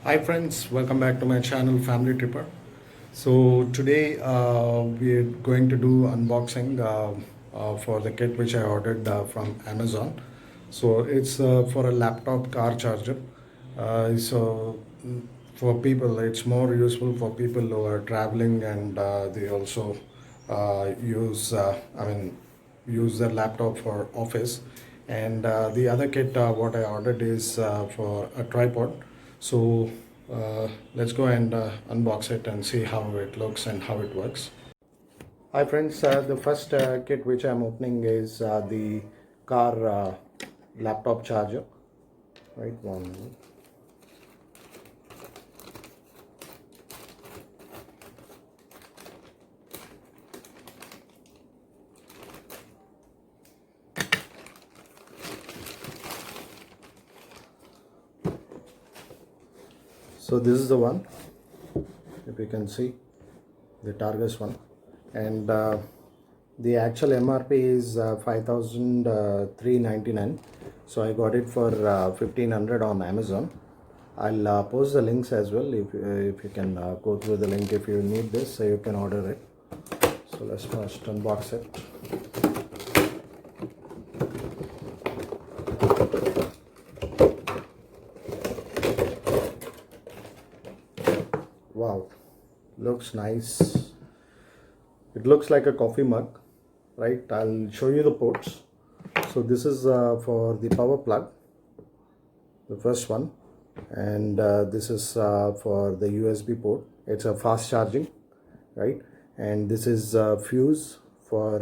Hi friends, welcome back to my channel Family Tripper. So today we're going to do unboxing for the kit which I ordered from Amazon. So it's for a laptop car charger. For people, it's more useful for people who are traveling and they also use their laptop for office. And the other kit what I ordered is for a tripod. So let's go and unbox it and see how it looks and how it works. Hi friends, the first kit which I'm opening is the car laptop charger. Right, one minute. So this is the one, if you can see, the Targus one, and the actual MRP is 5,399. So I got it for 1,500 on Amazon. I'll post the links as well if you can go through the link if you need this, so you can order it. So let's first unbox it. Wow, looks nice. It looks like a coffee mug, right? I'll show you the ports. So this is for the power plug, the first one, and this is for the USB port. It's a fast charging, right? And this is fuse for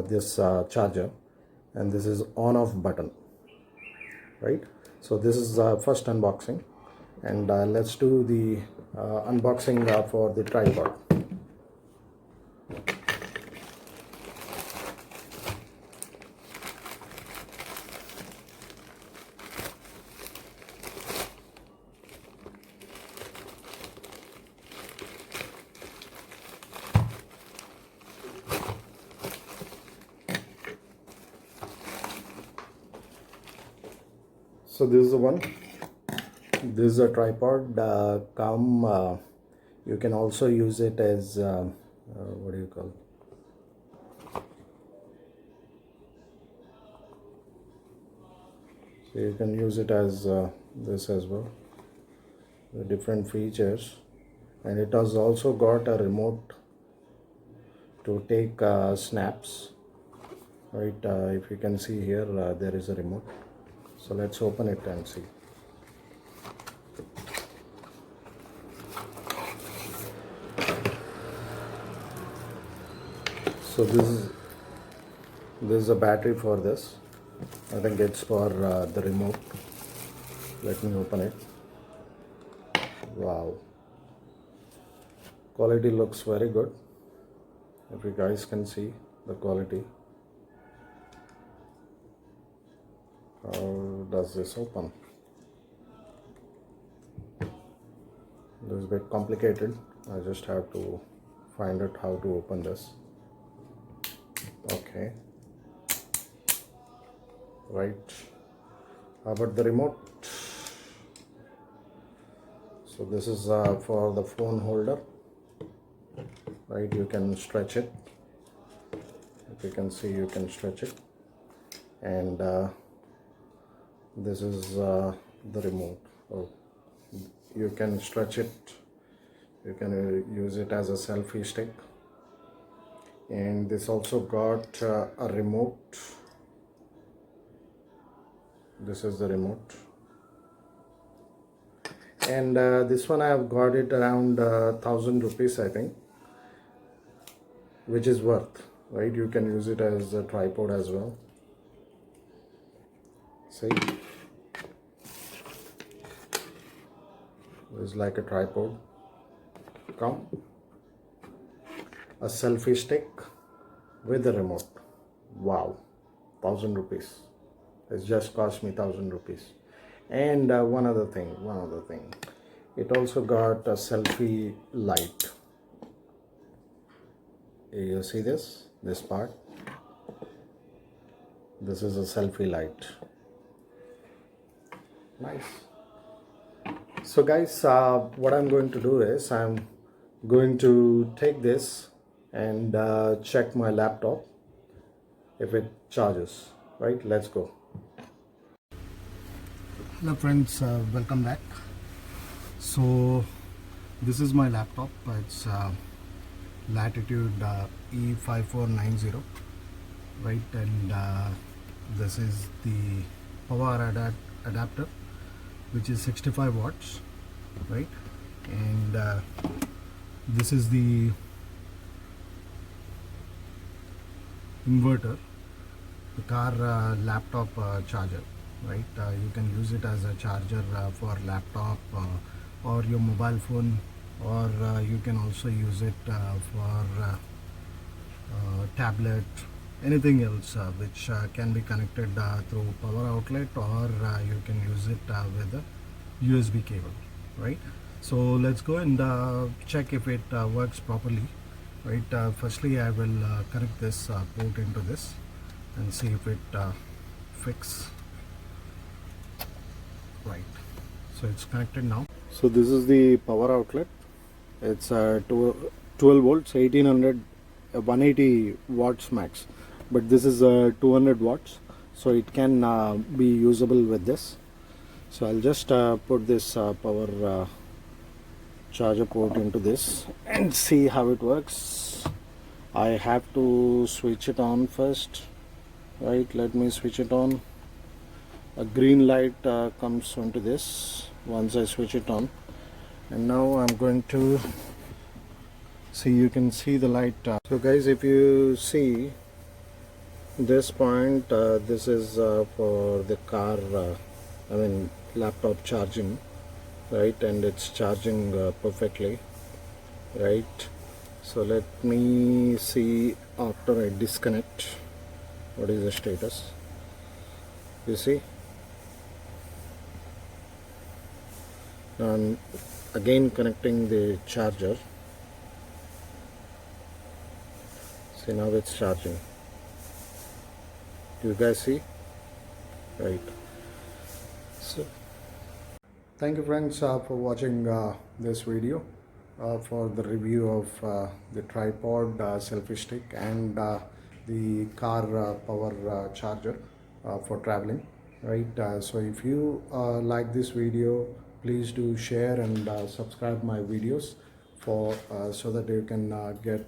this charger, and this is on off button, right? So this is first unboxing, and let's do the unboxing for the tripod. So this is the one. This is a tripod. You can also use it as what do you call? So you can use it as this as well. The different features, and it has also got a remote to take snaps. Right, if you can see here, there is a remote. So let's open it and see. So this is a battery for this. I think it's for the remote. Let me open it. Wow, quality looks very good. If you guys can see the quality. How does this open? This is a bit complicated. I just have to find out how to open this. Okay, right. How about the remote? So this is for the phone holder, right? You can stretch it. If you can see, you can stretch it. And this is the remote. Oh, you can stretch it. You can use it as a selfie stick. And this also got a remote. This is the remote. And this one I have got it around 1,000 rupees, I think, which is worth, right? You can use it as a tripod as well. See, it's like a tripod. Come, a selfie stick with the remote. Wow, 1,000 rupees. It's just cost me 1,000 rupees. And one other thing, it also got a selfie light. You see this part? This is a selfie light. Nice. So guys, what I'm going to do is I'm going to take this and check my laptop if it charges. Right, let's go. Hello friends, welcome back. So this is my laptop. It's Latitude E5490, right? And this is the power adapter, which is 65 watts, right? And this is the inverter, the car laptop charger, right? You can use it as a charger for laptop or your mobile phone, or you can also use it for tablet, anything else which can be connected through power outlet, or you can use it with a USB cable, right? So let's go and check if it works properly, right? Firstly, I will connect this port into this and see if it fits right. So it's connected now. So this is the power outlet. It's 12 volts, 1800, 180 watts max, but this is 200 watts, so it can be usable with this. So I'll just put this power charger port into this and see how it works. I have to switch it on first, right? Let me switch it on. A green light comes onto this once I switch it on, and now I'm going to see, you can see the light. So guys, if you see this point, this is for the car, I mean laptop charging, right? And it's charging perfectly, right? So let me see after I disconnect what is the status. You see, now I'm again connecting the charger. See, now it's charging. Do you guys see? Right. So thank you friends for watching this video for the review of the tripod, selfie stick, and the car power charger for traveling, right? So if you like this video, please do share and subscribe my videos for so that you can get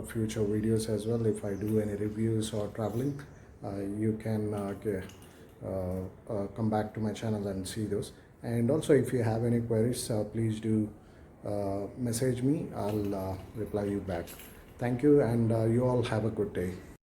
future videos as well. If I do any reviews or traveling, you can come back to my channel and see those. And also, if you have any queries, please do message me. I'll reply you back. Thank you, and you all have a good day.